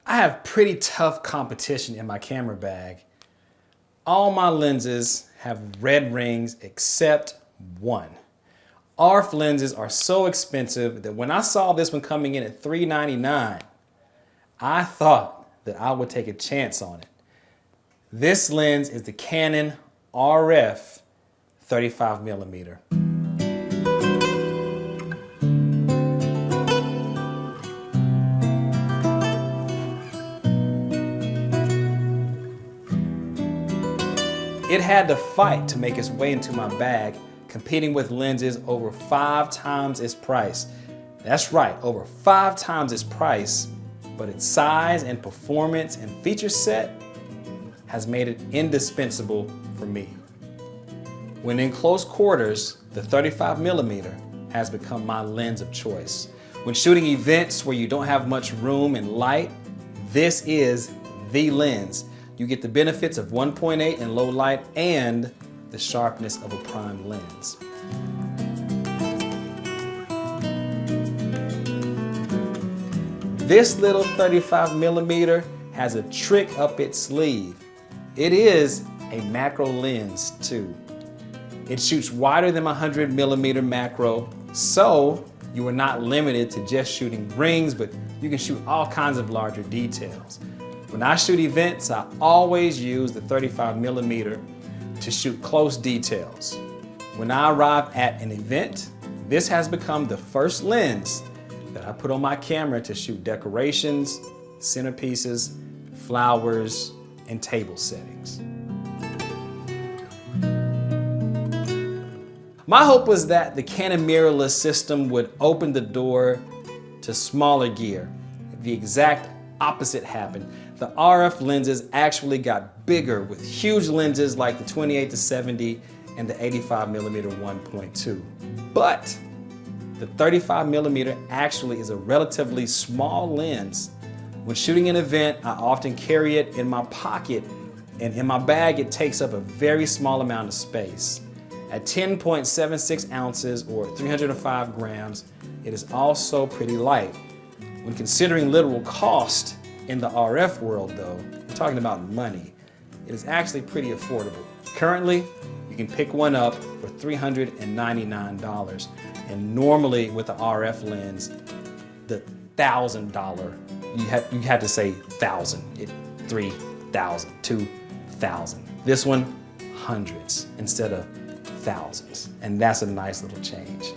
I have pretty tough competition in my camera bag. All my lenses have red rings except one. RF lenses are so expensive that when I saw this one coming in at $399, I thought that I would take a chance on it. This lens is the Canon RF 35mm. It had to fight to make its way into my bag, competing with lenses over 5 times its price. That's right, over 5 times its price, but its size and performance and feature set has made it indispensable for me. When in close quarters, the 35mm has become my lens of choice. When shooting events where you don't have much room and light, this is the lens. You get the benefits of 1.8 in low light and the sharpness of a prime lens. This little 35mm has a trick up its sleeve. It is a macro lens too. It shoots wider than my 100mm macro, so you are not limited to just shooting rings, but you can shoot all kinds of larger details. When I shoot events, I always use the 35mm to shoot close details. When I arrive at an event, this has become the first lens that I put on my camera to shoot decorations, centerpieces, flowers, and table settings. My hope was that the Canon mirrorless system would open the door to smaller gear. The exact opposite happened. The RF lenses actually got bigger with huge lenses like the 28-70 and the 85mm 1.2. But the 35mm actually is a relatively small lens. When shooting an event, I often carry it in my pocket, and in my bag it takes up a very small amount of space. At 10.76 ounces or 305 grams, it is also pretty light. When considering literal cost in the RF world though, we're talking about money, it is actually pretty affordable. Currently, you can pick one up for $399, and normally with the RF lens, the $1,000, you had to say 1,000, 3,000, 2,000. This one, hundreds instead of thousands, and that's a nice little change.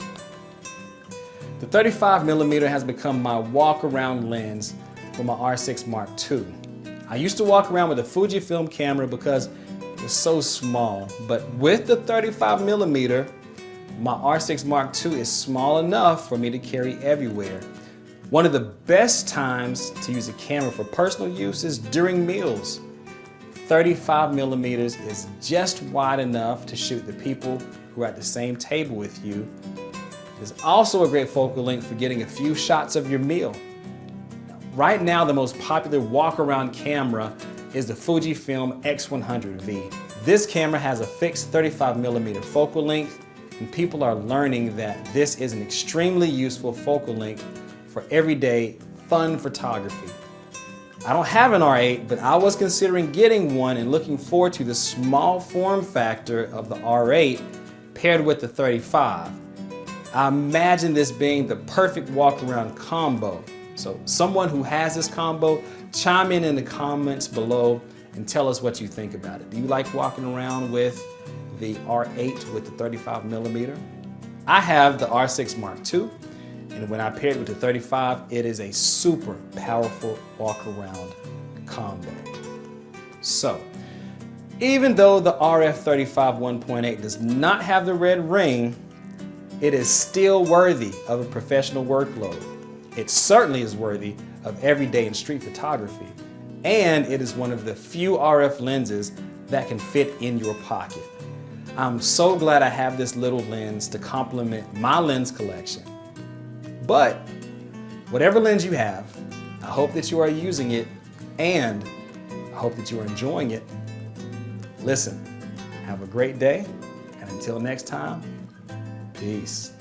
The 35mm has become my walk-around lens for my R6 Mark II. I used to walk around with a Fujifilm camera because it was so small, but with the 35mm, my R6 Mark II is small enough for me to carry everywhere. One of the best times to use a camera for personal use is during meals. 35mm is just wide enough to shoot the people who are at the same table with you. It is also a great focal length for getting a few shots of your meal. Right now, the most popular walk-around camera is the Fujifilm X100V. This camera has a fixed 35mm focal length, and people are learning that this is an extremely useful focal length for everyday fun photography. I don't have an R8, but I was considering getting one and looking forward to the small form factor of the R8 paired with the 35. I imagine this being the perfect walk-around combo. So someone who has this combo, chime in the comments below and tell us what you think about it. Do you like walking around with the R8 with the 35mm? I have the R6 Mark II, and when I pair it with the 35, it is a super powerful walk-around combo. So, even though the RF35 1.8 does not have the red ring, it is still worthy of a professional workload. It certainly is worthy of everyday and street photography. And it is one of the few RF lenses that can fit in your pocket. I'm so glad I have this little lens to complement my lens collection. But whatever lens you have, I hope that you are using it, and I hope that you are enjoying it. Listen, have a great day, and until next time, peace.